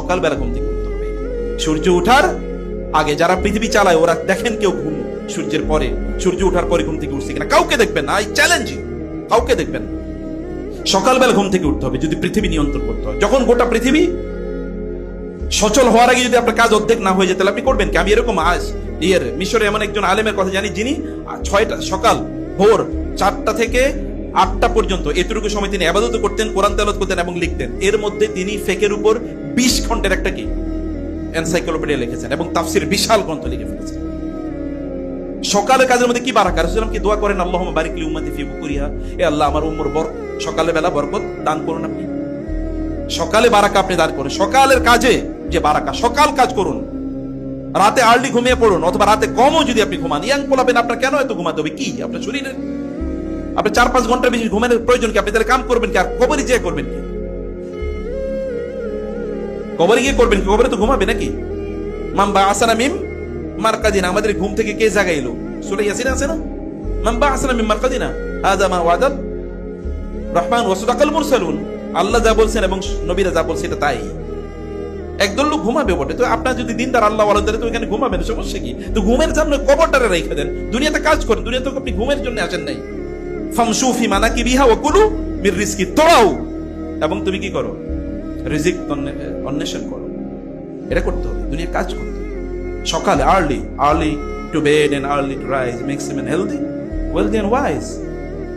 সকালবেলা ঘুম থেকে উঠতে হবে। সূর্য ওঠার আগে যারা পৃথিবী চালায় ওরা দেখেন কেউ ঘুম সূর্যের পরে, সূর্য ওঠার পরে ঘুম থেকে উঠছে কিনা, কাউকে দেখবেন না। আই চ্যালেঞ্জ ইউ, কাউকে দেখবেন না। সকালবেলা ঘুম থেকে উঠতে হবে যদি পৃথিবী নিয়ন্ত্রণ করতে হয়। যখন গোটা পৃথিবী সচল হওয়ার আগে যদি আপনার কাজ অর্ধেক না হয়ে যায় তাহলে আপনি করবেন কি? আমি এরকম মিশরে এমন একজন আলেমের কথা জানি যিনি 6টা সকাল ভোর 4টা থেকে 8টা পর্যন্ত এতটুকু সময় তিনি ইবাদত করতেন, কোরআন তেলাওয়াত করতেন এবং লিখতেন। এর মধ্যে তিনি ফিকহের উপর 20 খণ্ডের একটা কি এনসাইক্লোপিডিয়া লিখেছেন এবং তাফসীর বিশাল গ্রন্থ লিখে ফেলেছেন। সকালের কাজের মধ্যে কি বারাকা, রাসূলুল্লাহ কি দোয়া করেন, আল্লাহুম্মা বারিক লি উম্মতি ফি বুকুরিহা, এ আল্লাহ আমার উম্মর সকালে বেলা বরকত দান করুন। আপনি সকালে বারাকা আপনি দান করুন। সকালের কাজে যে বারাকা, সকাল কাজ করুন। রাতে আর্লি ঘুমিয়ে পড়ুন, অথবা রাতে কমও যদি আপনি ঘুমান। ইয়াং পোলাবেন, আপনার কেন এত ঘুমাতে হবে? কি আপনার শরীরে আপনি 4-5 ঘন্টার বেশি ঘুমানোর প্রয়োজন কি? আপনি তাহলে কাম করবেন কি? আর কবরে যেয়ে করবেন কি? কবরে গিয়ে করবেন কি? কবরে তো ঘুমাবে নাকি? মান বাআসানা মিন মারকাদিনা, আমাদের ঘুম থেকে কে জাগাইলো? সূরা ইয়াসিন আছে না, মান বাআসানা মিন মারকাদিনা হাযা মা ওয়াদাল রহমান ওয়া সাদাকাল মুরসালুন। আল্লাহ যা বলছেন এবং নবীরা যা বলছে এটা তাই। একদল লোক ঘুমাবে বটে, তো আপনার যদি দিনদার আল্লাহ ওয়ালা তো এখানে ঘুমাবেন, সমস্যা কি? তো ঘুমের জন্য কবরটারে রেখে দেন, দুনিয়াতে কাজ করেন। দুনিয়াতে আপনি ঘুমের জন্য আসেন নাই। ফামশু ফি মানাকিবিহা ওয়া কুলু মির রিজকি, তোরাও এবং তুমি কি করো? রিজিক অন্বেষণ করো। এটা করতে হবে, দুনিয়ার কাজ করতে হবে। সকালে early to bed and early to rise makes a man healthy, wealthy and wise.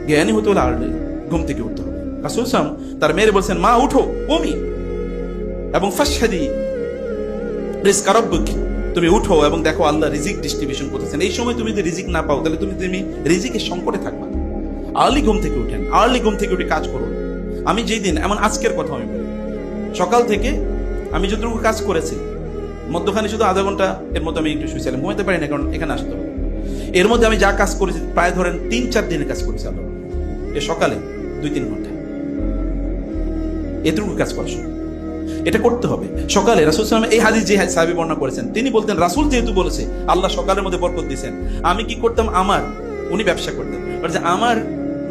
জ্ঞানী হতে হলে আর্লি ঘুম থেকে উঠতে হবে। রাসূল সাল্লাল্লাহু আলাইহি ওয়াসাল্লাম তার মেয়ের বলছেন, মা উঠো, তুমি এবং ফাশহাদি রিজকা রাব্বিক, তুমি উঠো এবং দেখো আল্লাহ রিজিক ডিস্ট্রিবিউশন করতেছেন। এই সময় তুমি যদি রিজিক না পাও তাহলে তুমি রিজিকের সংকটে থাকবা। আর্লি ঘুম থেকে উঠেন, আর্লি ঘুম থেকে উঠে কাজ করুন। আমি যেই দিন, এমন আজকের কথা আমি বলি, সকাল থেকে আমি যতটুকু কাজ করেছি, মধ্যখানে শুধু আধা ঘন্টা এর মধ্যে আমি একটু শুয়েছিলাম, ঘুমাতে পারি না কারণ এখানে আসতে হবে। এর মধ্যে আমি যা কাজ করেছি প্রায় ধরেন 3-4 দিনের কাজ করেছি আল্লাহ। এ সকালে 2-3 ঘন্টা এতটুকু কাজ করার সময় এটা করতে হবে। সকালে রাসূল সাল্লাল্লাহু আলাইহি ওয়াসাল্লাম এই হাদিস যে সাহাবী বর্ণনা করেছেন, তিনি বলতেন রাসূল যেহেতু বলেছে আল্লাহ সকালের মধ্যে বরকত দিয়েছেন, আমি কি করতাম, উনি ব্যবসা করতেন, আমার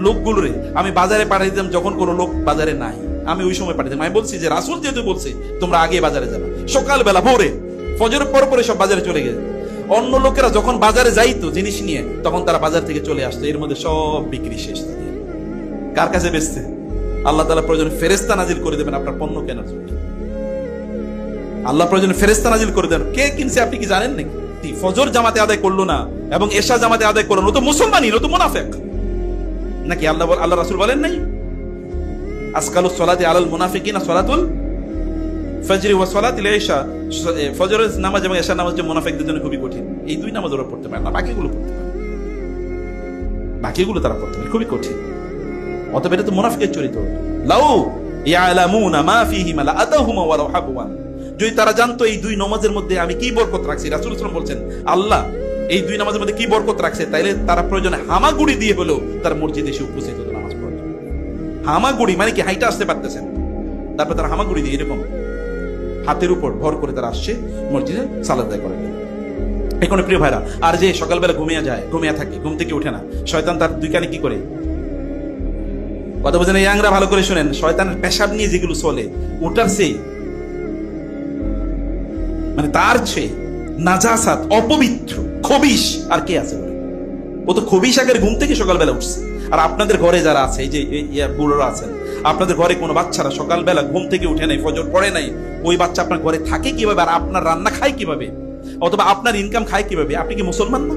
লোকগুলোরে আমি বাজারে পাঠিয়ে দিতাম যখন কোনো লোক বাজারে নাই, আমি ওই সময় পাঠিয়ে দিতাম। আমি বলছি যে রাসূল যেহেতু বলছে তোমরা আগে বাজারে যাবে, সকালবেলা ভোরে ফজরের পর পরে সব বাজারে চলে গেছে। অন্য লোকেরা যখন বাজারে যাইতো জিনিস নিয়ে, তখন তারা বাজার থেকে চলে আসতো, এর মধ্যে সব বিক্রি শেষ। কার কাছে বেচতে? আল্লাহ তাআলা প্রয়োজনে ফেরেশতা নাজিল করে দেবেন আপনার পণ্য কেনার জন্য। আল্লাহ প্রয়োজনে ফেরেশতা নাজিল করে দেন। কে কিনছে আপনি কি জানেন নাকি? ফজর জামাতে আদায় করলো না এবং এশা জামাতে আদায় করলো না, তো মুসলমানই না, তো মুনাফিক নাকি? আল্লাহ রাসূল বলেন নাই, আসকালুস সালাতি আলাল মুনাফিকিনা সালাতুল ফজর ওয়া সালাতুল ইশা, ফজরের নামাজ এবং এশার নামাজ যে মুনাফিকদের জন্য খুবই কঠিন। এই 2 নামাজ ওরা পড়তে পারে না, বাকিগুলো পড়তে পারে, বাকিগুলো তারা পড়তে পারে, খুবই কঠিন। অতএব এটা তো মুনাফিকের চরিত্র। লাউ ইয়ালামুনা মা ফীহিমা লাআতাহুমা ওয়া লাউ হাবওয়ান, যদি তারা জানতো এই 2 নামাজের মধ্যে আমি কি বরকত রাখছি, রাসূল সাল্লাল্লাহু আলাইহি ওয়াসাল্লাম বলছেন আল্লাহ এই 2 নামাজের মধ্যে কি বরকত রাখছে, তাইলে তারা প্রয়োজনে হামাগুড়ি দিয়ে হলেও তার মসজিদে এসে উপস্থিত হতো নামাজ পড়তে। হামাগুড়ি মানে কি? হাইটা আসতে পারতেছেন, তারপর তারা হামাগুড়ি দিয়ে এরকম হাতের উপর ভর করে তারা আসছে মসজিদে সালাত আদায় করার জন্য। এখন প্রিয় ভাইরা, আর যে সকালবেলা ঘুমিয়ে থাকে, ঘুম থেকে উঠে না, শয়তান তার 2 কানে কি করে কথা বোঝেন? ইয়াংরা ভালো করে শুনেন, শয়তানের পেশাব নিয়ে যেগুলো চলে, ওটার সেই মানে তার চেয়ে নাজাসাত, অপবিত্র, খবিশ আর কে আছে বলে? ও তো খবিশ আগের ঘুম থেকে সকালবেলা উঠছে। আর আপনাদের ঘরে যারা আছে, এই যে বুড়োরা আছেন, আপনাদের ঘরে কোনো বাচ্চারা সকালবেলা ঘুম থেকে উঠে নাই, ফজর পড়ে নাই, ওই বাচ্চা আপনার ঘরে থাকে কিভাবে? আর আপনার রান্না খায় কিভাবে? অথবা আপনার ইনকাম খায় কিভাবে? আপনি কি মুসলমান না?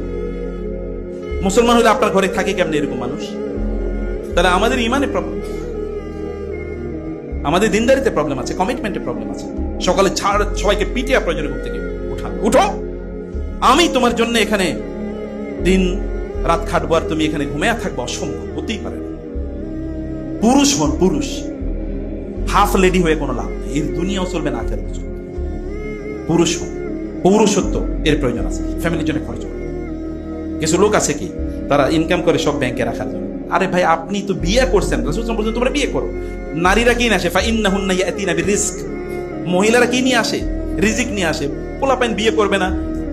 মুসলমান হলে আপনার ঘরে থাকে কেমনে এরকম মানুষ? তাহলে আমাদের ইমানে প্রবলেম, আমাদের দিনদারিতে প্রবলেম আছে, কমিটমেন্টে প্রবলেম আছে। সকালে সবাইকে পিটিয়ে প্রয়োজনে ঘুম থেকে উঠান, উঠো, আমি তোমার জন্য এখানে দিন রাত খাটবো আর তুমি এখানে ঘুমিয়ে থাকবো, অসম্ভব, হতেই পারে না। পুরুষ হন, পুরুষ, হাফ লেডি হয়ে কোনো লাভ নেই, এর দুনিয়াও চলবে না, আখেরাত চলবে। পুরুষ হন, পৌরুষত্ব এর প্রয়োজন আছে, ফ্যামিলির জন্য খরচ করবে। কিছু লোক আছে কি তারা ইনকাম করে সব ব্যাংকে রাখার জন্য। আরে ভাই, আপনি তো বিয়ে করছেন, রাসূল সাল্লাল্লাহু আলাইহি ওয়াসাল্লাম বলেছেন তোমরা বিয়ে করো। নারীরা কি নিয়ে আসে? ফাইন্নাহুন্না ইয়াতিনা বিরিজক, মহিলারা কি নিয়ে আসে? রিজিক নিয়ে আসে। পোলাপাইন বিয়ে করবে না,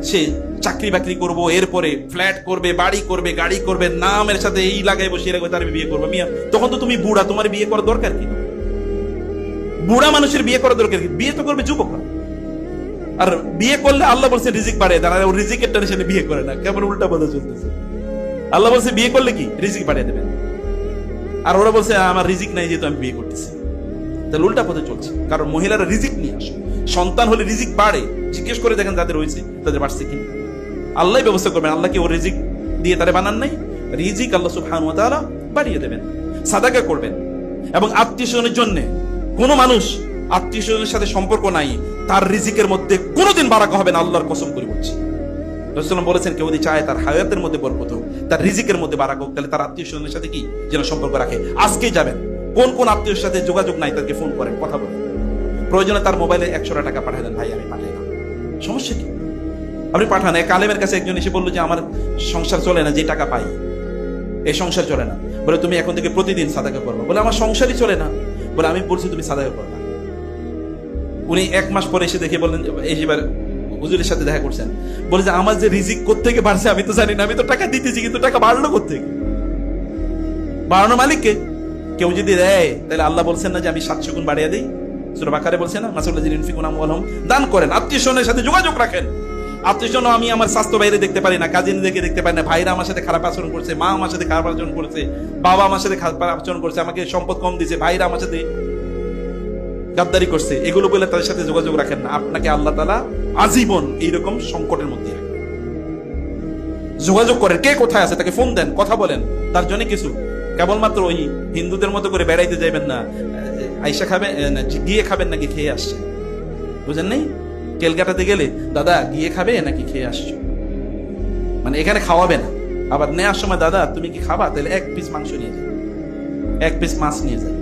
সে চাকরি বাকরি করবো, এরপরে ফ্ল্যাট করবে, বাড়ি করবে, গাড়ি করবে, নামের সাথে এই লাগাইবো সে লাগাইবো, তার বিয়ে করবো। মিয়া, তখন তো তুমি বুড়া, তোমার বিয়ে করার দরকার কি? বুড়া মানুষের বিয়ে করার দরকার কি? বিয়ে তো করবে যুবকরা। আর বিয়ে করলে আল্লাহ বলছে রিজিক বাড়িয়ে দেন, আর ও রিজিকের টেনশনে বিয়ে করে না। কেমন উল্টা কথা চলতেছে। আল্লাহ বলছে বিয়ে করলে কি রিজিক বাড়িয়ে দেবেন, আর ওরা বলছে আমার রিজিক নাই যেহেতু আমি বিয়ে করতেছি। তাহলে উল্টা পথে চলছে। কারণ মহিলারা রিজিক নিয়ে আসে, সন্তান হলে রিজিক বাড়ে। জিজ্ঞেস করে দেখেন যাদের হয়েছে তাদের বাড়ছে কি। আল্লাহ ব্যবস্থা করবেন। আল্লাহ কি ও রিজিক দিয়ে তারে বানান নাই? রিজিক আল্লাহ সুবহানাহু ওয়া তাআলা বাড়িয়ে দেবেন। সাদাকা করবেন। এবং আত্মীয়স্বজনের জন্য, কোন মানুষ আত্মীয়স্বজনের সাথে সম্পর্ক নাই, তার রিজিকের মধ্যে কোনোদিন বারাকা হবে না, আল্লাহর কসম করে বলছি। রাসূলুল্লাহ বলেছেন কেউ যদি চায় তার হায়াতের মধ্যে বরকত হোক, তার রিজিকের মধ্যে বারাকা হোক, তাহলে তার আত্মীয়স্বজনের সাথে কি যেন সম্পর্ক রাখে। আজকেই যাবেন, কোন কোন আত্মীয়ের সাথে যোগাযোগ নাই তাদেরকে ফোন করেন, কথা বলেন। প্রয়োজনে তার মোবাইলে 100 টাকা পাঠিয়ে দেন, ভাই আমি পাঠাইলাম, সমস্যা কি? আপনি পাঠান। এক আলেমের কাছে একজন এসে বললো যে আমার সংসার চলে না, যে টাকা পাই এই সংসার চলে না। বলে তুমি এখন থেকে প্রতিদিন সাদাকা করবে। বলে আমার সংসারই চলে না। বলে আমি বলছি তুমি সাদাকা করবে। উনি 1 মাস পরে এসে দেখে বললেন, এবার হুজুরের সাথে দেখা করছেন, বলে যে আমার যে রিজিক কোত্থেকে বাড়ছে আমি তো জানি না, আমি তো টাকা দিতেছি কিন্তু টাকা বাড়লো কোত্থেকে? বাড়ানো মালিককে। কেউ যদি দেয় তাহলে আল্লাহ বলছেন না যে আমি 700 গুণ বাড়িয়ে দিই? সূরা বাকারে বলছেন না, মাসাল্লাযিনা ইউনফিকুনা আমওয়ালাহুম, দান করেন, আত্মীয়স্বজনের সাথে যোগাযোগ রাখেন। আত্মীয়স্বজন আমি আমার স্বাস্থ্য বাইরে দেখতে পারি না, কাজিনদেরকে দেখতে পারি না, ভাইরা আমার সাথে খারাপ আচরণ করছে, মা আমার সাথে খারাপ আচরণ করছে, বাবা আমার সাথে খারাপ আচরণ করছে, আমাকে সম্পদ কম দিয়েছে, ভাইরা আমার সাথে গাদ্দারি করছে, এগুলো বলে তাদের সাথে যোগাযোগ রাখেন না। আপনাকে আল্লাহ তাআলা আজীবন এইরকম সংকটের মধ্যে রাখেন। যোগাযোগ করেন, কে কোথায় আছে তাকে ফোন দেন, কথা বলেন, তার জন্য কিছু। কেবলমাত্র ওই হিন্দুদের মতো করে বেড়াইতে যাইবেন না, আইসা খাবেন গিয়ে খাবেন নাকি খেয়ে আসছে, বুঝেন নাই? কেলকাটাতে গেলে দাদা গিয়ে খাবে নাকি খেয়ে আসছো, মানে এখানে খাওয়াবে না। আবার নেওয়ার সময় দাদা তুমি কি খাবা, তাহলে 1 পিস মাংস নিয়ে যাবে, 1 পিস মাছ নিয়ে যাবে।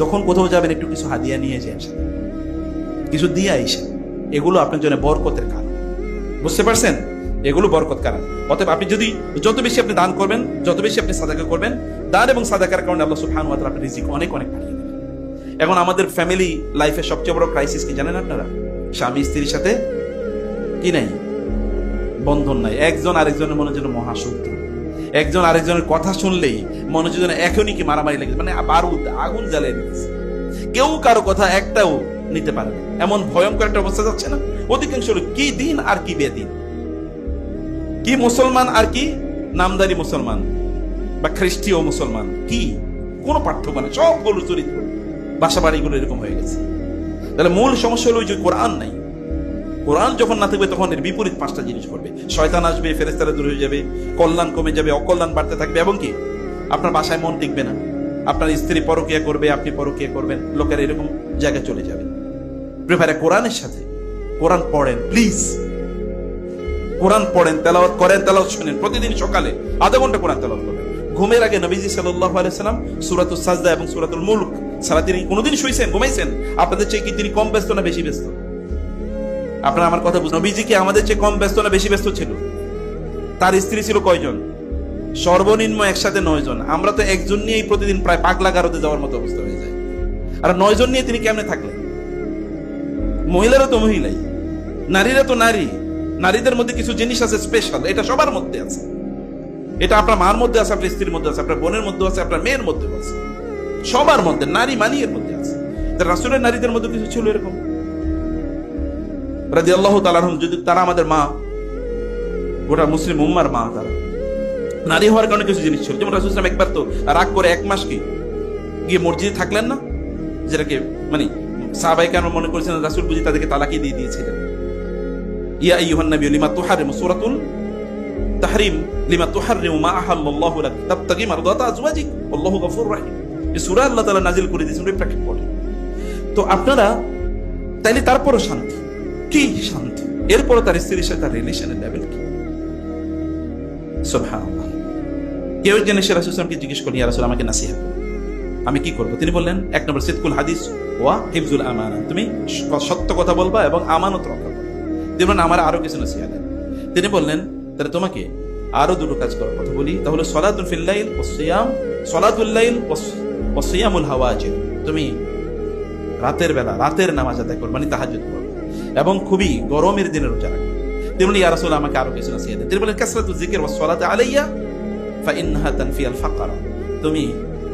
যখন কোথাও যাবেন একটু কিছু হাদিয়া নিয়ে যায়, কিছু দিয়ে আইসে। এগুলো আপনার জন্য বরকতের কারণ, বুঝতে পারছেন? এগুলো বরকত কারণ। অতএব আপনি যদি যত বেশি আপনি দান করবেন, যত বেশি আপনি সাদাকা করবেন, দান এবং সাদাকার কারণে আল্লাহ সুবহানাহু ওয়া তাআলা আপনার রিজিক অনেক অনেক বাড়িয়ে দেবেন। এখন আমাদের ফ্যামিলি লাইফের সবচেয়ে বড় ক্রাইসিস কি জানেন আপনারা? স্বামী স্ত্রীর সাথে কি নাই, বন্ধন নাই। একজন আরেকজনের মনে যেন মহাশত্রু, একজন আরেকজনের কথা শুনলেই মনে যেন এখনই কি মারামারি লেগেছে, মানে বারুদ আগুন জ্বালিয়ে দিচ্ছে। কেউ কারো কথা একটাও নিতে পারে না, এমন ভয়ঙ্কর একটা অবস্থা যাচ্ছে না? অধিকাংশ কি দিন আর কি বেদিন, কি মুসলমান আর কি নামদারি মুসলমান বা খ্রিস্টীয় মুসলমান, কি কোনো পার্থক্য নেই। সবগুলো চরিত্র বাসা বাড়িগুলো এরকম হয়ে গেছে। তাহলে মূল সমস্যা হলো যে কোরআন নাই। কোরআন যখন না থাকবে তখন এর বিপরীত 5টা জিনিস করবে। শয়তান আসবে, ফেরেশতারা দূর হয়ে যাবে, কল্যাণ কমে যাবে, অকল্যাণ বাড়তে থাকবে, এবং কি আপনার বাসায় মন টিকবে না, আপনার স্ত্রী পরকীয়া করবে, আপনি পরকীয়া করবেন, লোকের এরকম জায়গায় চলে যাবে। প্রেফারে কোরআনের সাথে কোরআন পড়েন, প্লিজ কোরআন পড়েন, তেলাওয়াত করেন, তেলাওয়াত শুনেন। প্রতিদিন সকালে আধা ঘন্টা কোরআন তেলাওয়াত করবেন। ঘুমের আগে নবীজি সাল্লাল্লাহু আলাইহি সাল্লাম সূরাতুস সাজদা এবং সূরাতুল মুলক সারা তিনি কোনোদিন শুইছেন, ঘুমাইছেন? আপনাদের চেয়ে কি তিনি কম ব্যস্ত না বেশি ব্যস্ত? আপনারা আমার কথা বুঝুন। নবীজি কি আমাদের চেয়ে কম ব্যস্ত না বেশি ব্যস্ত ছিল? তার স্ত্রী ছিল কয়জন? সর্বনিম্ন একসাথে 9 জন। আমরা তো একজন নিয়েই প্রতিদিন প্রায় পাগলা গারদে যাওয়ার মতো অবস্থা হয়ে যায়। আর 9 জন নিয়ে তিনি কেমনে থাকলেন? মহিলারা তো মহিলাই, নারীরা তো নারী। নারীদের মধ্যে কিছু জিনিস আছে স্পেশাল, এটা সবার মধ্যে আছে। এটা আপনার মার মধ্যে আছে, আপনার স্ত্রীর মধ্যে আছে, আপনার বোনের মধ্যে আছে, আপনার মেয়ের মধ্যে আছে, সবার মধ্যে। নারী মানি এর মধ্যে আছে। রাসূলের নারীদের মধ্যে কিছু ছিল এরকম রাদিয়াল্লাহু তাআলা আনহুম, যদি তারা আমাদের মা, গোটা মুসলিম উম্মার মা, তারা নারী হওয়ার কারণে কিছু জিনিস ছিল। যেমন রাসূল সাল্লাল্লাহু আলাইহি ওয়াসাল্লাম একবার তো রাগ করে 1 মাস কি গিয়ে মসজিদে থাকলেন না, যেটাকে মানে সাহাবায়ে কেরাম মনে করেছেন রাসূল বুঝি তাদেরকে তালাকি দিয়ে দিয়েছিলেন। ইয়া আইয়ুহান নাবিয়্যু লিমা তুহারিমু, সূরাতুল তাহরিম, লিমা তুহারিমু মা আহাল্লাল্লাহু লাক তাবতাগি মারদাতা আজওয়াজিক আল্লাহু গফুরুর রহিম। এই সূরা আল্লাহ তাআলা নাযিল করে দিয়েছেন ওই প্রেক্ষাপটে। তো আপনারা তাইলে তারপরও শান্তি, কি শান্তি? এরপরও তার স্ত্রীর সাথে তার রিলেশনের লেভেল কি? সুবহানাল্লাহ। কেউ একজন এসে রাসূল সাল্লাল্লাহু আলাইহি ওয়াসাল্লামকে জিজ্ঞেস করলেন, ইয়া রাসূল আমাকে নসিহত করুন, আমি কি করব? তিনি বললেন 1 নম্বর সিদকুল হাদিস ওয়া হিফজুল আমানা, তুমি সত্য কথা বলবা এবং আমানত রক্ষা করবে। তিনি বললেন আমার আরো কিছু নসিহত দেন। তিনি বললেন তাহলে তোমাকে আরো দুটো কাজ করার কথা বলি, তাহলে সালাতুল ফিল লাইল ওয়াস সিয়াম, সালাতুল লাইল ওয়াস সিয়ামুল হাওয়াজির, তুমি রাতের বেলা রাতের নামাজ আদায় করবে, মানে তাহাজ্জুদ করবে, এবং খুবই গরমের দিনে রোজা রাখবে। তিনি বললেন ইয়া রাসূল আমাকে আরো কিছু নসিহত দেন। তিনি বললেন কাসরাতুল যিকর ওয়াস সালাতু আলাইয়া ফা ইন্নাহা তানফি আল ফাকর, তুমি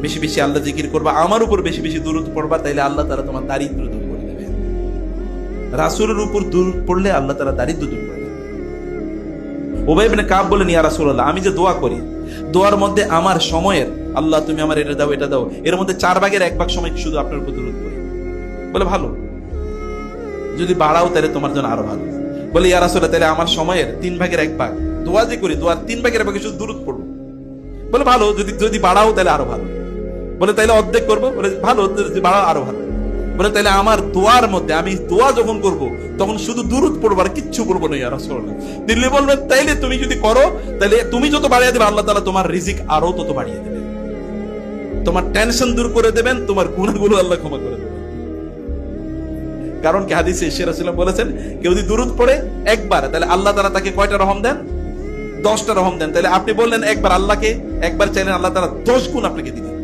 বেশি বেশি আল্লাহ জিকির করবা, আমার উপর বেশি বেশি দুরূদ পড়বা, তাইলে আল্লাহ তাআলা তোমার দারিদ্র্য দূর করে দেবেন। রাসূলের উপর দরুদ পড়লে আল্লাহ তাআলা দারিদ্র দূর করে দেন। উবাই ইবনে কাব বলেন, ইয়া রাসূলুল্লাহ, আমি যে দোয়া করি, দোয়ার মধ্যে আমার সময়ের, আল্লাহ তুমি আমার এটা দাও এটা দাও, এর মধ্যে 4/1 সময় শুধু আপনার উপর দরুদ পড়ি। বলে ভালো, যদি বাড়াও তাহলে তোমার জন্য আরো ভালো। বলে ইয়া রাসূলুল্লাহ, তাহলে আমার সময়ের 3/1 দোয়া যে করি, দোয়ার 3/1 শুধু দরুদ পড়বো। বলে ভালো, যদি বাড়াও তাহলে আরো ভালো। বলে তাইলে অর্ধেক করবো। বলে ভালো, যদি বাড়াও আরো ভালো। বলে তাইলে আমার দোয়ার মধ্যে আমি দোয়া যখন করব তখন শুধু দুরূদ পড়বো, আর কিচ্ছু বলবো না ইয়া রাসূলুল্লাহ। তিনি বলবেন, তাইলে তুমি যদি করো, তাহলে তুমি যত বাড়িয়ে দেবে আল্লাহ তাআলা তোমার রিজিক আরো তত বাড়িয়ে দেবে, তোমার টেনশন দূর করে দেবেন, তোমার গুনাহগুলো আল্লাহ ক্ষমা করে দেবেন। কারণ কি হাদিসে এসে রাসূলুল্লাহ বলেছেন, কেউ যদি দুরূদ পড়ে একবার, তাহলে আল্লাহ তাআলা তাকে কয়টা রহম দেন? 10টা রহম দেন। তাহলে আপনি বললেন একবার, আল্লাহকে একবার চাইলেন, আল্লাহ তাআলা 10 গুণ আপনাকে দিবেন।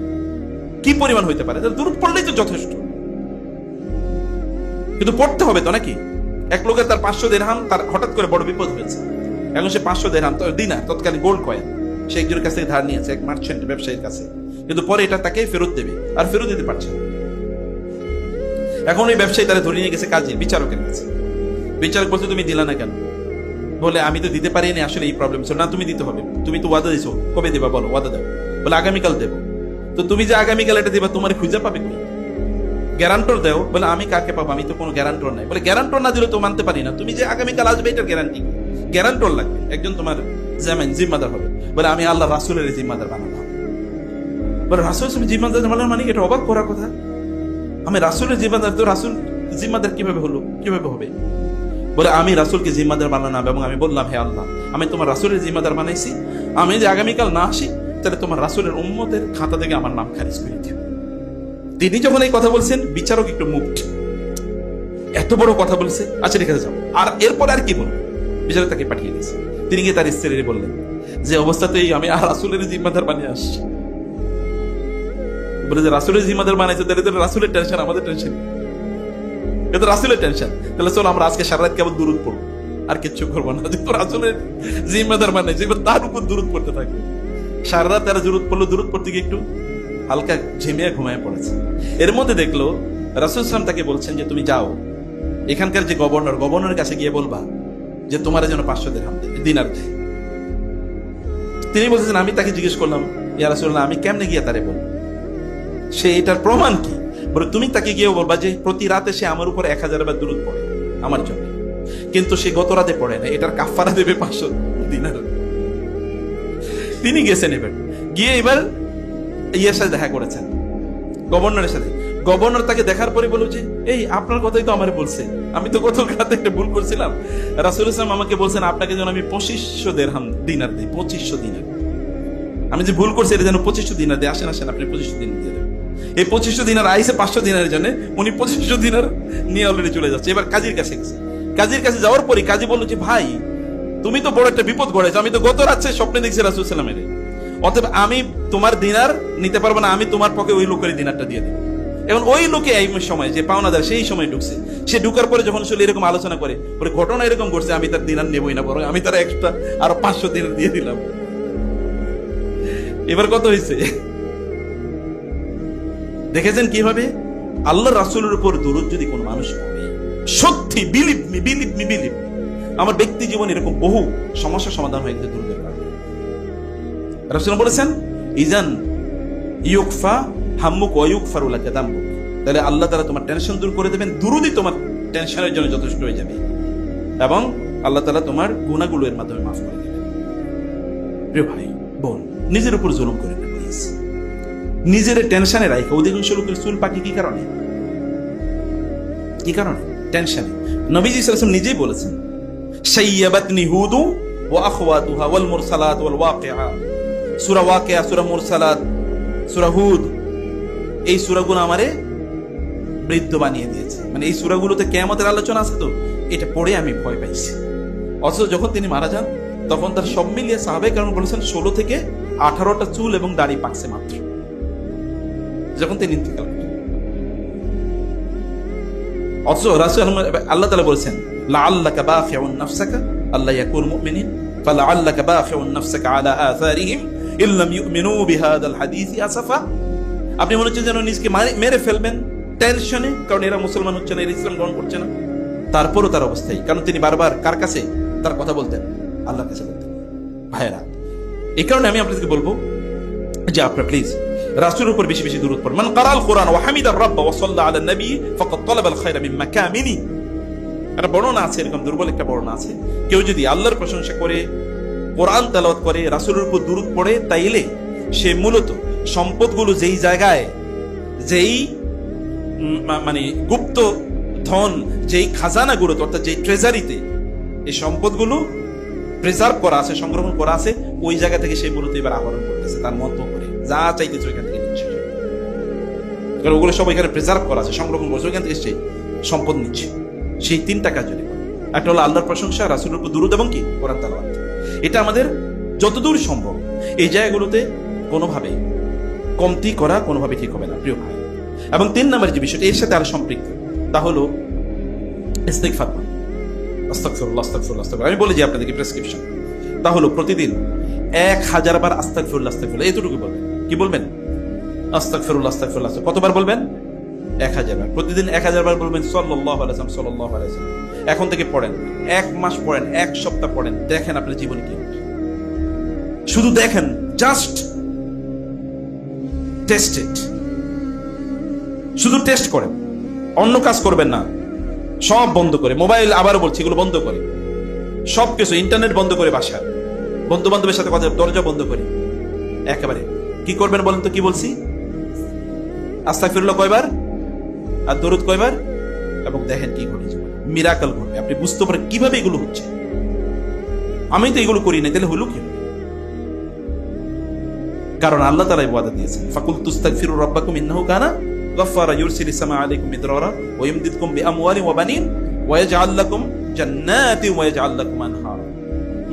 কি পরিমাণ হইতে পারে? তাহলে দুরূদ পড়লেই তো যথেষ্ট। কিন্তু পড়তে হবে তো নাকি? এক লোকের তার 500 দিরহাম, তার হঠাৎ করে বড় বিপদ হয়েছে। এখন সে 500 দিরহাম দিনার, তৎকালীন গোল্ড কয়েন, সে একজনের কাছ থেকে ধার নিয়েছে, এক মার্চেন্ট ব্যবসায়ীর কাছে। কিন্তু পরে এটা তাকে ফেরত দেবে, আর ফেরত দিতে পারছে না। এখন ওই ব্যবসায়ী তারা ধরে নিয়ে গেছে কাজী বিচারকের কাছে। বিচারক বলছে, তুমি দিলা না কেন? বলে, আমি তো দিতে পারিনি, আসলে এই প্রবলেম ছিল। না, তুমি দিতে হবে, তুমি তো ওয়াদা দিছো, কবে দিবা বলো, ওয়াদা দাও। বলে, আগামীকাল দেবো। তো তুমি যে আগামীকাল এটা দিবা, তোমার খুঁজে পাবে কি? গ্যারান্টর দেও। বলে, আমি কাকে পাবো? আমি তো কোনো গ্যারান্টর নাই। বলে, গ্যারান্টর না দিলে তো মানতে পারি না। তুমি যে আগামীকাল আসবে এটার গ্যারান্টি, গ্যারান্টর লাগবে, একজন তোমার জামিন জিম্মাদার হবে। বলে, আমি আল্লাহ রাসূলের জিম্মাদার বানালাম। বলে, রাসূল তুমি জিম্মাদার বানালাম মানে? এটা অবাক করার কথা। আমি রাসূলের জিম্মাদার, তো রাসূল জিম্মাদার কিভাবে হলো, কিভাবে হবে? বলে, আমি রাসূলকে জিম্মাদার বানালাম এবং আমি বললাম, হে আল্লাহ, আমি তোমার রাসূলের জিম্মাদার বানাইছি, আমি যে আগামীকাল না আসি তাহলে তোমার রাসূলের উম্মতের খাতা থেকে আমার নাম খারিজ করে দিও। তিনি যখন এই কথা বলছেন, বিচারক একটু মুক্ত, এত বড় কথা বলছে, আচ্ছা ঠিক আছে যাও। আর এরপর আর কি বলবো? বিচারক তাকে পাঠিয়ে দিয়েছে। তিনি গিয়ে তার স্ত্রীর বললেন, যে অবস্থাতেই আমি আর রাসূলের জিম্মাদার বানিয়ে আসছি। বলে, যে রাসূলের জিম্মাদার বানাইছে, তাহলে তো রাসূলের টেনশন, আমাদের টেনশন, এটা রাসূলের টেনশন। তাহলে চলো আমরা আজকে সারা রাত কেবল দুরূদ পড়বো, আর কিচ্ছু করবো না। যেহেতু রাসূলের জিম্মাদার বানাইছে, এবার তার উপর দুরূদ পড়তে থাকবে। সারা রাত তারা দুরূদ পড়লো, দুরূদ পড়তে গিয়ে একটু হালকা ঝিমিয়ে ঘুমায় পড়েছে। এর মধ্যে দেখলো রাসূল সাল্লাল্লাহু আলাইহি ওয়াসাল্লাম তাকে বলছেন যে, তুমি যাও এখানকার যে গভর্নরের কাছে গিয়ে বলবা যে তোমার যেন 500 দিনার দেয়। তিনি বলছেন, আমি তাকে জিজ্ঞেস করলাম, ইয়া রাসূলুল্লাহ, আমি কেমনে গিয়ে তারে বলবো? সে এটার প্রমাণ কি? বলে, তুমি তাকে গিয়ে বলবা যে প্রতি রাতে সে আমার উপর 1000 বার দুরূদ পড়ে আমার জন্য, কিন্তু সে গত রাতে পড়ে না, এটার কাফারা দেবে 500 দিনার। তিনি গেছেন, এবার গিয়ে এবার ইয়ের সাথে দেখা করেছেন, গভর্নরের সাথে। গভর্নর তাকে দেখার পরে বলল যে, এই আপনার কথাই তো আমার বলছে, আমি তো গত রাতে একটা ভুল করছিলাম। রাসূল সাল্লাল্লাহু আমাকে বলছেন আপনাকে যেন আমি 2500 দিনার দিই, 2500 দিনার। আমি যে ভুল করছি এটা যেন 2500 দিনার দিই। আসেন আসেন, আপনি 2500 দিনার দিয়ে দেবেন। এই 2500 দিনার আইসে 500 দিনারের জন্য, উনি 2500 দিনার নিয়ে অলরেডি চলে যাচ্ছে। এবার কাজীর কাছে গেছে। কাজীর কাছে যাওয়ার পরে কাজী বলল যে, ভাই তুমি তো বড় একটা বিপদ ঘটেছে, আমি তো গত রাতে স্বপ্নে দেখছি রাসূল সাল্লাল্লাহু আলাইহি ওয়াসাল্লামের, অতএব আমি তোমার দিনার নিতে পারবো না, আমি তোমার পক্ষে ওই লোকের দিনারটা দিয়ে দেব। এখন ওই লোকে এই সময় যে পাওনাদার, সেই সময় ঢুকছে। সে ঢুকার পরে যখন আসলে এরকম আলোচনা করে, পরে ঘটনা এরকম করছে, আমি তার দিনার নেবই না, বরং আমি তার এক্সট্রা আরো 500 দিনার দিয়ে দিলাম। এবার কত হয়েছে দেখেছেন কিভাবে আল্লাহ রাসূলের উপর দরুদ যদি কোন মানুষ পড়ে, সত্যি বিলিভ মি, আমার ব্যক্তি জীবনে এরকম বহু সমস্যার সমাধান হয়ে গেছে দরুদের কারণে। রাসূল বলেছেন, ইজান ইউকফা হাম্মুক ওয়া ইউগফারু লাকা যামবুক, তাহলে আল্লাহ তাআলা তোমার টেনশন দূর করে দেবেন, দুরুদই তোমার টেনশনের জন্য যথেষ্ট হয়ে যাবে, এবং আল্লাহ তাআলা তোমার গুনাহগুলো এর মাধ্যমে মাফ করে দেবেন। প্রিয় ভাই বোন, নিজের উপর জুলুম করেন না প্লিজ। নিজের টেনশনে রাখে। অধিকাংশ লোকের চুল পাকে কি কারণে? কি কারণে? টেনশনে। নবীজি সাল্লাল্লাহু আলাইহি ওয়াসাল্লাম নিজেই বলেছেন, শাইয়াবাতনি হুদু ওয়া আখওয়াতুহা ওয়াল মুরসালাত ওয়াল ওয়াকিআ। সূরা ওয়াকিআ, সূরা মুরসালাত, সূরা হুদ, এই সূরাগুলো আমারে বৃদ্ধ বানিয়ে দিয়েছে। মানে এই সূরাগুলোতে কিয়ামতের আলোচনা আছে, তো এটা পড়ে আমি ভয় পাইছি। অথচ যখন তিনি মারা যান তখন তার সব মিলিয়ে সাহাবায়ে কেরাম বলেছেন 16 থেকে 18টা চুল এবং দাড়ি পাকছে মাত্র, যখন তিনি ইন্তেকাল করেন। অথচ রাসূল আল্লাহ তাআলা বলেছেন, লাআল্লাকা বাখিউন নাফসাকা আল্লা ইয়াকুন মুমিনিন ফালাআল্লাকা বাখিউন নাফসাকা আলা আথারিহিম ইল্লাম ইউমিনু বিহাদাল হাদিসি আসাফা। আপনি মনে হচ্ছে যেন নিজকে মেরে ফেলবেন টেনশনে, কারণ এরা মুসলমান হচ্ছে না, এরা ইসলাম গ্রহণ করছে না। তারপরও তার অবস্থায়, কারণ তিনি বারবার কার কাছে তার কথা বলতেন? আল্লাহর কাছে বলতেন। ভাইরা, এই কারণে আমি আপনাদেরকে বলবো যে আপনারা প্লিজ রাসূলের উপর বেশি বেশি দুরূদ পড়ুন। মান ক্বারাআল কুরআন ওয়া হামিদার রাব্ব ওয়া সাল্লা আলা নবী ফাকাদ তালাবাল খায়রা মিন মাকামিনি। একটা বর্ণনা আছে, এরকম দুর্বল একটা বর্ণনা আছে, কেউ যদি আল্লাহর প্রশংসা করে, কোরআন তেলাওয়াত করে, রাসূলের উপর দুরূদ পড়ে, তাইলে সে মূলত সম্পদগুলো যেই জায়গায়, যেই মানে গুপ্ত ধন, যেই খাজানাগুলো, অর্থাৎ যেই ট্রেজারিতে এই সম্পদগুলো প্রিজার্ভ করা আছে, সংরক্ষণ করা আছে, ওই জায়গা থেকে সেই মূলত এবার আহরণ করতেছে তার মতো করে, যা চাইতেছে ওইখান থেকে নিচ্ছে। কারণ ওগুলো সব এখানে প্রিজার্ভ করা আছে, সংরক্ষণ করছে, ওইখান থেকে সেই সম্পদ নিচ্ছে। সেই তিনটা কাজ যদি করে, একটা হলো আল্লাহর প্রশংসা, রাসূলের উপর দুরূদ এবং কি কোরআন তেলাওয়াত, এটা আমাদের যতদূর সম্ভব এই জায়গাগুলোতে কোনোভাবে কমতি করা কোনোভাবে ঠিক হবে না, প্রিয় ভাই। এবং 3 নম্বর যে বিষয়টা এর সাথে আরো সম্পৃক্ত, তা হলো ইস্তিগফার। আস্তাগফিরুল্লাহ, আস্তাগফিরুল্লাহ, আস্তাগফিরুল্লাহ। আমি বলে যে আপনাদেরকে প্রেসক্রিপশন, তা হলো প্রতিদিন 1000 বার আস্তাগফিরুল্লাহ, আস্তাগফিরুল্লাহ, এতটুকু বলবেন। কি বলবেন? আস্তাগফিরুল্লাহ, আস্তাগফিরুল্লাহ। কতবার বলবেন? 1000 বার। প্রতিদিন 1000 বার বলবেন সাল্লাল্লাহু আলাইহি ওয়াসাল্লাম, সাল্লাল্লাহু আলাইহি ওয়াসাল্লাম। এখন থেকে পড়েন, 1 মাস পড়েন, 1 সপ্তাহ পড়েন, দেখেন আপনার জীবন কি হবে। শুধু দেখেন, জাস্ট টেস্ট ইট, শুধু টেস্ট করেন, অন্য কাজ করবেন না। সব বন্ধ করে, মোবাইল আবারও বলছি এগুলো বন্ধ করে, সবকিছু ইন্টারনেট বন্ধ করে, বাসার বন্ধু বান্ধবের সাথে কথা, দরজা বন্ধ করে একেবারে কি করবেন বলেন তো? কি বলছি? আস্তাগফিরুল্লাহ কয়বার আর দরুদ কয়বার, এবং দেখেন কি ঘটে যাবে, মিরাকল ঘটবে। আপনি বুঝতে পারেন কিভাবে এগুলো হচ্ছে। আমি তো এগুলো করি না, তাহলে হলো কি? কারণ আল্লাহ তাআলা ওয়াদা দিয়েছেন, ফাকুল তুস্তাগফিরু রাব্বাকুম ইন্নাহু কানা গাফফারা ইউরসিলিস সামা আলাইকুম মিদরারা ওয়া ইমদিদকুম বিআমওয়ালিন ওয়া বানিন ওয়া ইয়াজআল লাকুম জান্নাতিন ওয়া ইয়াজআল লাকুম আনহারা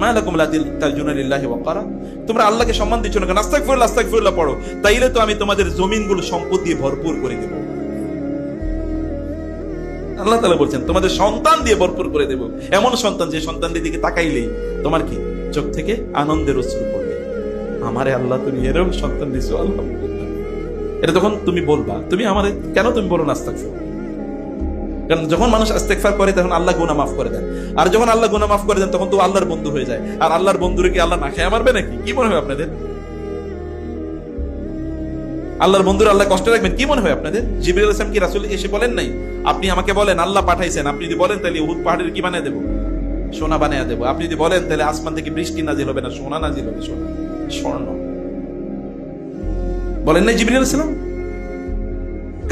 মা লাকুম লা তারজুনা লিল্লাহি ওয়াকারা। তোমরা আল্লাহকে সম্মান দিচ্ছ না কেন? আস্তাগফিরুল্লাহ, আস্তাগফিরুল্লাহ পড়ো, তাইলে তো আমি তোমাদের জমিনগুলো সম্পদ দিয়ে ভরপুর করে দেব। আল্লাহ তাআলা বলছেন তোমাদের সন্তান দিয়ে ভরপুর করে দেব, এমন সন্তান যে সন্তানদের দিকে তাকাইলেই তোমার কি চোখ থেকে আনন্দের অশ্রু পড়বে। আমারে আল্লাহ তুমি এরকম সন্তান দিছো, আলহামদুলিল্লাহ। এটা তখন তুমি বলবা, তুমি আমারে কেন তুমি বলো না আস্তাগফিরুল্লাহ? কারণ যখন মানুষ ইস্তেগফার করে তখন আল্লাহ গুনাহ মাফ করে দেন, আর যখন আল্লাহ গুনাহ মাফ করে দেন তখন তো আল্লাহর বন্ধু হয়ে যায়। আর আল্লাহর বন্ধুরে কি আল্লাহ না খেয়ে মারবে নাকি? কি মনে হয় আপনাদের? আল্লাহর বন্ধুরা আল্লাহ কষ্ট রাখবেন কি মনে হয় আপনাদের? জিবরিল আলাইহিস সালাম কি রাসূলকে এসে বলেন নাই, আপনি আমাকে বলেন আল্লাহ পাঠাইছেন, আপনি যদি বলেন তাহলে উহুদ পাহাড়ের কি বানিয়ে দেব? সোনা বানিয়ে দেব। আপনি যদি বলেন তাহলে আসমান থেকে বৃষ্টি নাজিল হবে না, সোনা নাজিল হবে, সোনা, স্বর্ণ। বলেন নাই জিবরিল আলাইহিস সালাম?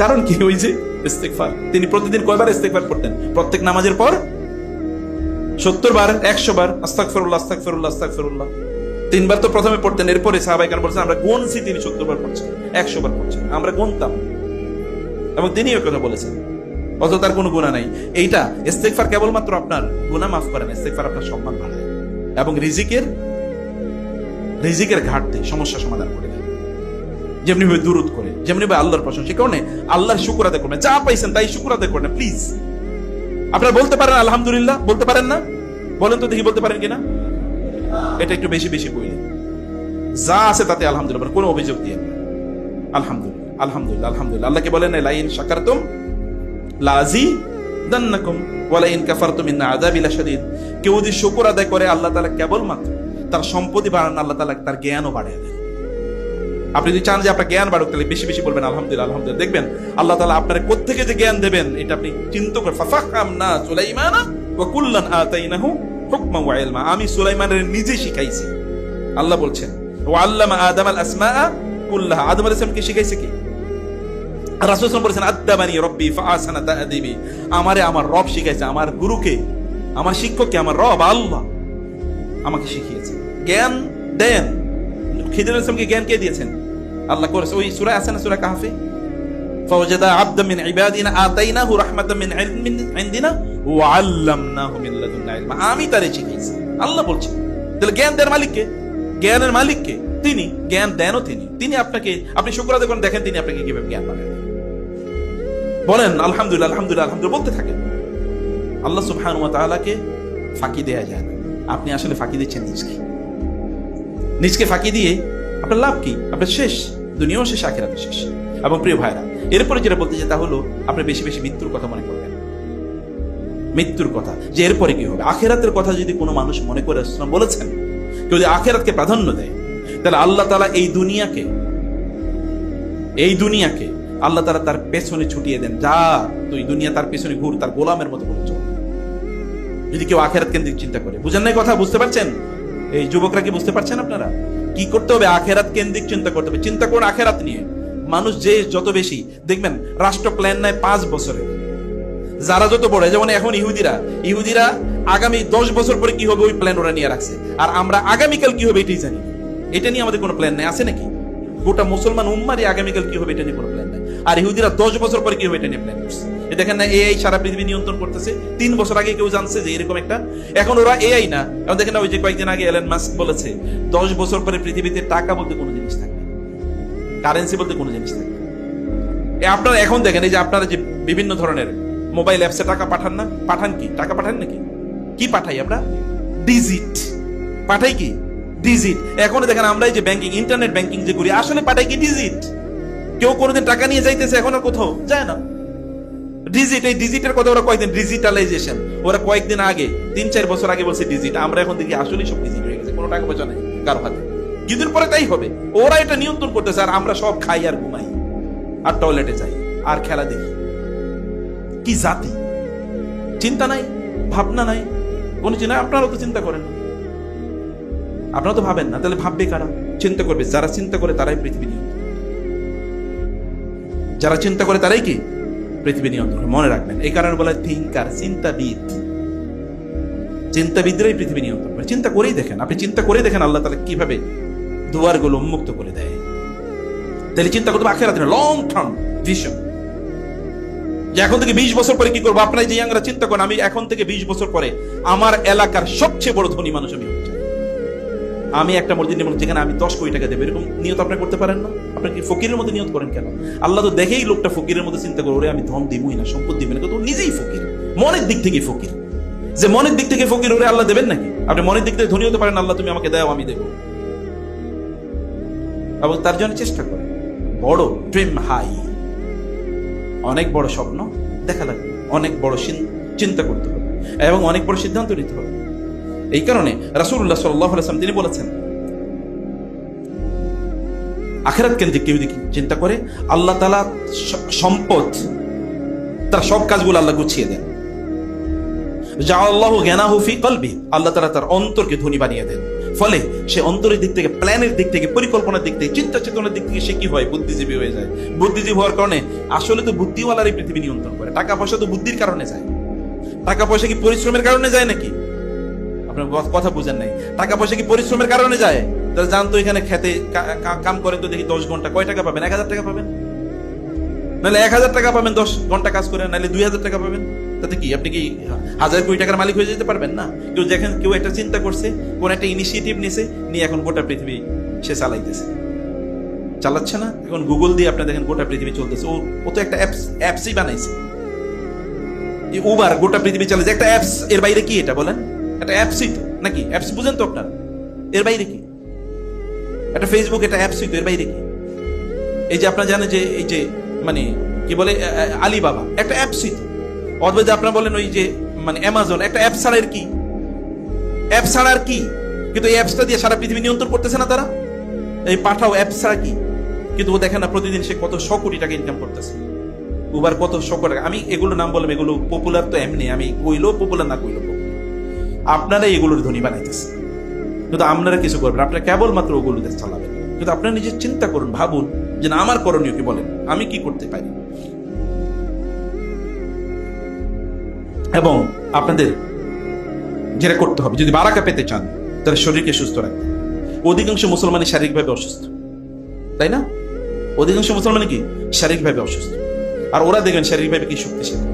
কারণ কি? ওই যে ইস্তেগফার। তিনি প্রতিদিন কয়বার ইস্তেগফার করতেন? প্রত্যেক নামাজের পর 70 বার, 100 বার আস্তাগফিরুল্লাহ, আস্তাগফিরুল্লাহ, আস্তাগফিরুল্লাহ। 3 বার তো প্রথমে পড়তেন, এরপরে সাহাবায়ে কেরাম বলছেন আমরা গুনছি তিনি 70 বার পড়ছেন, 100 বার পড়ছেন, আমরা গুনতাম। এবং তিনি এই কথা বলেছেন, অত তার কোনো গুনাহ নাই। এইটা ইস্তেগফার কেবলমাত্র আপনার গুনাহ মাফ করে না, ইস্তেগফার আপনার সম্মান বাড়ায় এবং রিজিকের ঘাটতি সমস্যা সমাধান করে দেয়। যেমনি ভাবে দুরূদ করে, যেমনি ভাবে আল্লাহর প্রশংসা, সে কারণে আল্লাহর শুকর আদায় করবেন। যা পাইছেন তাই শুকর আদায় করবেন প্লিজ। আপনারা বলতে পারেন আলহামদুলিল্লাহ? বলতে পারেন না? বলেন তো দেখি, বলতে পারেন কিনা? এটা একটু বেশি বেশি বললেন, যা আছে তাতে আলহামদুলিল্লাহ, কোনো অভিযোগ দিয়ে আলহামদুলিল্লাহ, আলহামদুলিল্লাহ, আলহামদুলিল্লাহ। আল্লাহকে বলেন লাইন শাকারতুম লাযিদান্নাকুম ওয়া লাইন কাফারতুম ইন্না আযাবি লাশাদীদ। কেউ যদি শুকর আদায় করে আল্লাহ তাআলা কেবলমাত্র তার সম্পত্তি বাড়ান, আল্লাহ তাআলা তার জ্ঞানও বাড়ায় দেন। আপনি যদি চান যে আপনার জ্ঞান বাড়ুক তাহলে বেশি বেশি বলবেন আলহামদুলিল্লাহ, আলহামদুলিল্লাহ। দেখবেন আল্লাহ তাআলা আপনার কোত্থেকে যে জ্ঞান দেবেন এটা আপনি চিন্তা করেন। ফাফাহামনা সুলাইমানা ওয়া কুল্লান আতাইনাহু হুকমান ওয়া ইলমা। আমি সুলাইমানের নিজে শিখাইছি। আল্লাহ বলছেন ওয়া আল্লামা আদামাল আসমাআ কুল্লাহা। আদম আলাইহিস সালামকে শিখাইছে কি? রাসূল সাল্লাল্লাহু আলাইহি ওয়াসাল্লাম বলেছেন আদাবানি রাব্বি ফাআসানা তা'দিবি। আমারে আমার রব শিখাইছে। আমার গুরুকে, আমার শিক্ষককে আমার রব আল্লাহ আমাকে শিখিয়েছে, জ্ঞান দেন। খিদর আলাইহিস সালামকে জ্ঞান কে দিয়েছেন? আল্লাহ করেছে। ওই সূরা আছে না, সূরা কাহফে, ফাওয়াজাদা আবদাম মিন ইবাদিনা আতাইনাহু রাহমাতাম মিন ইনদিনা ওয়া আল্লামনাহু মিন লাদুন্না ইলমা। আমি তারে শিখিয়েছি। আল্লাহ বলছেন। তাহলে জ্ঞান দেওয়ার মালিক কে? জ্ঞানের মালিক কে? তিনি। জ্ঞান দেনও তিনি। তিনি আপনাকে, আপনি শুকর আদায় করেন, দেখেন তিনি আপনাকে কিভাবে জ্ঞান বাড়ায়। বলেন আলহামদুলিল্লাহ, আলহামদুলিল্লাহ, আলহামদুলিল্লাহ বলতে থাকেন। আল্লাহ সুবহানাহু ওয়া তাআলাকে ফাঁকি দেয়া যায় না। আপনি আসলে ফাঁকি দিচ্ছেন নিজকে ফাঁকি দিয়ে আপনার লাভ কি? আপনার শেষ, দুনিয়াও শেষ, আখিরাতও শেষ। এবং প্রিয় ভাইরা, এরপরে যেটা বলতে চাই তা হলো আপনি বেশি বেশি মৃত্যুর কথা মনে করবেন। মৃত্যুর কথা, যে এরপরে কি হবে। আখেরাতের কথা যদি কোনো মানুষ মনে করে, রাসূল বলেছেন কেউ যদি আখেরাতকে প্রাধান্য দেয়, তাহলে আল্লাহ তাআলা এই দুনিয়াকে আল্লাহ তাআলা তার পেছনে ছুটিয়ে দেন। যা তুই দুনিয়া তার পেছনে ঘুর, তার গোলামের মতো করে চল, যদি কেউ আখেরাত কেন্দ্রিক চিন্তা করে। বুঝেন নাই কথা? বুঝতে পারছেন? এই যুবকরা কি বুঝতে পারছেন? আপনারা কি করতে হবে? আখেরাত কেন্দ্রিক চিন্তা করতে হবে। চিন্তা করুন আখেরাত নিয়ে। মানুষ যে যত বেশি দেখবেন রাষ্ট্র প্ল্যান নেয় 5 বছরে, যারা যত বড়, যেমন এখন ইহুদিরা আগামী 10 বছর পরে কি হবে ওই প্ল্যান ওরা নিয়ে রাখছে, আর আমরা আগামীকাল কি হবে এটাই জানি। এটা নিয়ে আমাদের কোনো প্ল্যান নেই, আছে নাকি? গোটা মুসলমান উম্মারই আগামীকাল কি হবে এটা নিয়ে কোনো প্ল্যান নাই, আর ইহুদিরা 10 বছর পরে কি হবে এটা নিয়ে প্ল্যান করছে। দেখেন না, এআই সারা পৃথিবী নিয়ন্ত্রণ করতেছে। 3 বছর আগে কেউ জানছে যে এরকম একটা, এখন ওরা এআই না, এখন দেখেন না ওই যে কয়েকদিন আগে এলন মাস্ক বলেছে 10 বছর পরে পৃথিবীতে টাকা বলতে কোনো জিনিস থাকবে, কারেন্সি বলতে কোনো জিনিস থাকবে। আপনারা এখন দেখেন এই যে আপনারা যে বিভিন্ন ধরনের মোবাইল অ্যাপসে টাকা পাঠান না, পাঠান কি? টাকা পাঠান নাকি? কি পাঠাই আমরা? ডিজিট পাঠাই, কি ডিজিট। এখন দেখেন আমরা এই যে ব্যাংকিং, ইন্টারনেট ব্যাংকিং যে করি, আসলে পাঠাই কি ডিজিট। কেউ কোনোদিন টাকা নিয়ে যাইতেছে এখন আর কোথাও যায় না, ডিজিট। এই ডিজিটের কথা ওরা কয়েকদিন, ডিজিটালাইজেশন ওরা কয়েকদিন আগে 3-4 বছর আগে বলছে ডিজিট। আমরা এখন দেখি আসলেই সব ডিজিট হয়ে গেছে, কোনো টাকা পয়সা নেই কারো হাতে। কিছুদিন পরে তাই হবে, ওরা এটা নিয়ন্ত্রণ করতেছে, আর আমরা সব খাই আর ঘুমাই আর টয়লেটে যাই আর খেলা দেখি। কি জাতি! চিন্তা নাই, ভাবনা নাই, কোনো চিন্তা। আপনারাও তো চিন্তা করেন না, আপনারা তো ভাবেন না, তাহলে ভাববে কারা? চিন্তা করবে যারা চিন্তা করে, তারাই পৃথিবী নিয়ন্ত্রণ। যারা চিন্তা করে তারাই কি পৃথিবী নিয়ন্ত্রণ। মনে রাখবেন, এই কারণে বলা হয় থিঙ্কার, চিন্তাবিদরাই পৃথিবী নিয়ন্ত্রণ করে। চিন্তা করেই দেখেন, আপনি চিন্তা করে দেখেন আল্লাহ তাআলা কিভাবে দুয়ারগুলো উন্মুক্ত করে দেয়। তাহলে চিন্তা করতে হবে আখিরাতের লং টার্ম ভিশন, যে এখন থেকে 20 বছর পরে কি করবো। আপনারা যে ইয়াংরা চিন্তা করেন, আমি এখন থেকে 20 বছর পরে আমার এলাকার সবচেয়ে বড় ধনী মানুষ আমি হতে চাই। আমি একটা মসজিদ নির্মাণ, যেখানে আমি 10 কোটি টাকা দেবো, এরকম নিয়ত আপনি করতে পারেন না? আপনি কি ফকিরের মধ্যে নিয়ত করেন কেন? আল্লাহ তো দেখেই লোকটা ফকিরের মধ্যে চিন্তা করে, ওরে আমি ধন দিবই না, সম্পদ দিবেন না, কিন্তু নিজেই ফকির, মনের দিক থেকে ফকির। যে মনের দিক থেকে ফকির, ওরে আল্লাহ দেবেন নাকি? আপনি মনের দিক থেকে ধনী হতে পারেন, আল্লাহ তুমি আমাকে দাও, আমি দেবো। এবং তার জন্য চেষ্টা করে বড় ড্রিম হাই, অনেক বড় স্বপ্ন দেখা লাগবে, অনেক বড় চিন্তা করতে হবে এবং অনেক বড় সিদ্ধান্ত নিতে হবে। এই কারণে রাসূলুল্লাহ সাল্লাল্লাহু আলাইহি ওয়াসাল্লাম তিনি বলেছেন, আখিরাত কেন্দ্রিক কেউ যদি চিন্তা করে, আল্লাহ তাআলা সম্পদ, তার সব কাজগুলো আল্লাহ গুছিয়ে দেন। জাআলাল্লাহু গিনাহু ফি কলবি, আল্লাহ তাআলা তার অন্তরকে ধনী বানিয়ে দেন। ফলে সে অন্তরের দিক থেকে, প্ল্যানের দিক থেকে, পরিকল্পনার দিক থেকে, চিন্তা চেতনার দিক থেকে সে কি হয়? বুদ্ধিজীবী হয়ে যায়। বুদ্ধিজীবী হওয়ার কারণে আসলে তো বুদ্ধিওয়ালারই পৃথিবী নিয়ন্ত্রণ করে। টাকা পয়সা তো বুদ্ধির কারণে যায়। টাকা পয়সা কি পরিশ্রমের কারণে যায় নাকি? আপনার কথা বুঝেন নাই। টাকা পয়সা কি পরিশ্রমের কারণে যায়? তাহলে জানতো এখানে খেতে কাম করেন তো দেখি 10 ঘন্টা, কয় টাকা পাবেন? 1000 টাকা পাবেন, নাহলে 1000 টাকা পাবেন 10 ঘন্টা কাজ করেন, নাহলে 2000 টাকা পাবেন। তাতে কি আপনি কি 1000 কোটি টাকার মালিক হয়ে যেতে পারবেন না? কেউ দেখেন, কেউ একটা চিন্তা করছে, কোন একটা ইনিশিয়েটিভ নিছে, নিয়ে এখন গোটা পৃথিবী সে চালাচ্ছে না? এখন গুগল দিয়ে আপনি দেখেন গোটা পৃথিবী চলতেছে। ও তো একটা অ্যাপসই বানাইছে। উবার গোটা পৃথিবী চালাচ্ছে, একটা অ্যাপস। এর বাইরে কি এটা বলেন? একটা অ্যাপসই তো নাকি? অ্যাপস বুঝেন তো আপনার? এর বাইরে কি? একটা ফেসবুক, এটা অ্যাপসই তো, এর বাইরে কি? এই যে আপনারা জানেন যে এই যে মানে কি বলে আলিবাবা, একটা অ্যাপসই তো। অথবা যে আপনারা বলেন ওই যে মানে অ্যামাজন, একটা অ্যাপ ছাড়া আর কি? অ্যাপ ছাড়া আর কি? কিন্তু এই অ্যাপসটা দিয়ে সারা পৃথিবী নিয়ন্ত্রণ করতেছে না তারা? এই পাঠাও অ্যাপ ছাড়া কি? কিন্তু ও দেখেন না প্রতিদিন সে কত 100 কোটি টাকা ইনকাম করতেছে। উবার কত 100 কোটি টাকা। আমি এগুলো নাম বললাম, এগুলো পপুলার তো এমনি, আমি কইলেও পপুলার, না কইলেও পপুলার। আপনারা এগুলোর ধনী বানাইতেছে, কিন্তু আপনারা কিছু করবেন, আপনারা কেবলমাত্র ওগুলো দেশ চালাবেন। কিন্তু আপনারা নিজে চিন্তা করুন, ভাবুন যে না, আমার করণীয় কি, বলেন আমি কি করতে পারি। এবং আপনাদের যেটা করতে হবে, যদি বারাকা পেতে চান, তাহলে শরীরকে সুস্থ রাখতে। অধিকাংশ মুসলমানই শারীরিকভাবে অসুস্থ, তাই না? অধিকাংশ মুসলমানই কি শারীরিকভাবে অসুস্থ, আর ওরা দেখবেন শারীরিকভাবে কি শক্তিশালী।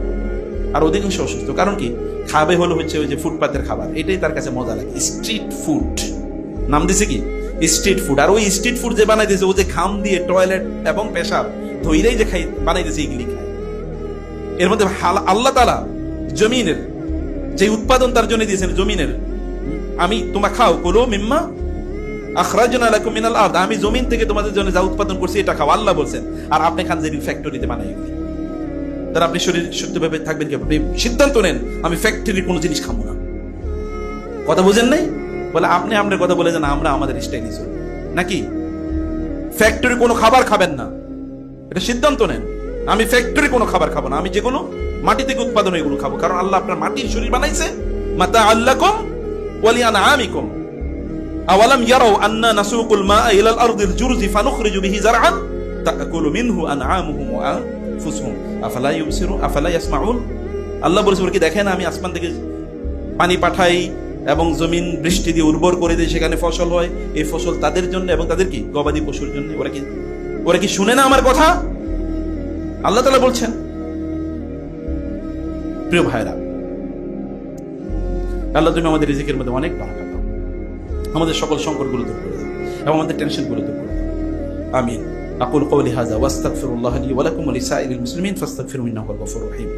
আর অধিকাংশ অসুস্থ কারণ কি? খাবে হলো হচ্ছে ওই যে ফুটপাতের খাবার, এটাই তার কাছে মজা লাগে। স্ট্রিট ফুড নাম দিছে কি? Street food. আর ওই স্ট্রিট ফুড যে বানাইতেছে, ও যে খাম দিয়ে টয়লেট এবং পেশাব ধইরেই যে খাই বানাইতেছে, এগুলি খায়। এর মধ্যে আল্লাহ তাআলা জমিনের যে উৎপাদন তার জন্য দিয়েছেন, জমিনের আমি তোমার খাও, কুলু মিম্মা আখরাজনা লাকুম মিনাল আরদ, আমি জমিন থেকে তোমাদের জন্য যা উৎপাদন করছি এটা খাও, আল্লাহ বলছেন। আর আপনি খান যে ফ্যাক্টরিতে বানাই, তাহলে আপনি শরীর সুস্থভাবে থাকবেন কি? আপনি সিদ্ধান্ত নেন আমি ফ্যাক্টরির কোনো জিনিস খাবো না। কথা বুঝেন নাই? বলে আপনি আপনার কথা বলে যান, আমরা আমাদের স্টাইলে চলবো নাকি? ফ্যাক্টরি কোনো খাবার খাবেন না, এটা সিদ্ধান্ত নেন। আমি ফ্যাক্টরি কোনো খাবার খাবো না, আমি যে কোনো মাটি থেকে উৎপাদন এগুলো খাবো, কারণ আল্লাহ আপনার মাটির শরীর বানাইছে মাতা আল্লাকুম ওয়া লিআনআমিকুম। আওয়ালাম ইয়ারাউ আন্না নাসুকুল মাআ ইলাল আরদিল জুরজি ফানুখরিজু বিহি যারআন তাকুলু মিনহু আনআমুহুম ওয়া আনফুসুহুম আফালা ইউবসিরুন আফালা ইয়াসমাউন। আল্লাহ বলেছে কি দেখেন আমি আসমান থেকে পানি পাঠাই এবং জমিন বৃষ্টি দিয়ে উর্বর করে দিই, সেখানে ফসল হয়, এই ফসল তাদের জন্য এবং তাদের কি গবাদি পশুর জন্য। ওরা কি শুনে না আমার কথা? আল্লাহ তাআলা বলছেন। প্রিয় ভাইরা, আল্লাহ তুমি আমাদের রিজিকের মধ্যে অনেক বারাকা দাও, আমাদের সকল সংকটগুলো দূর করে দাও এবং আমাদের টেনশনগুলো দূর করে দাও। আমিন। আকুল কওলি হাযা ওয়াস্তাগফিরুল্লাহ লি ওয়া লাকুম ওয়া লিসাইরিল মুসলিমিন ফাস্তাগফিরুহু ইন্নাহু হুয়াল গফুরুর রহিম।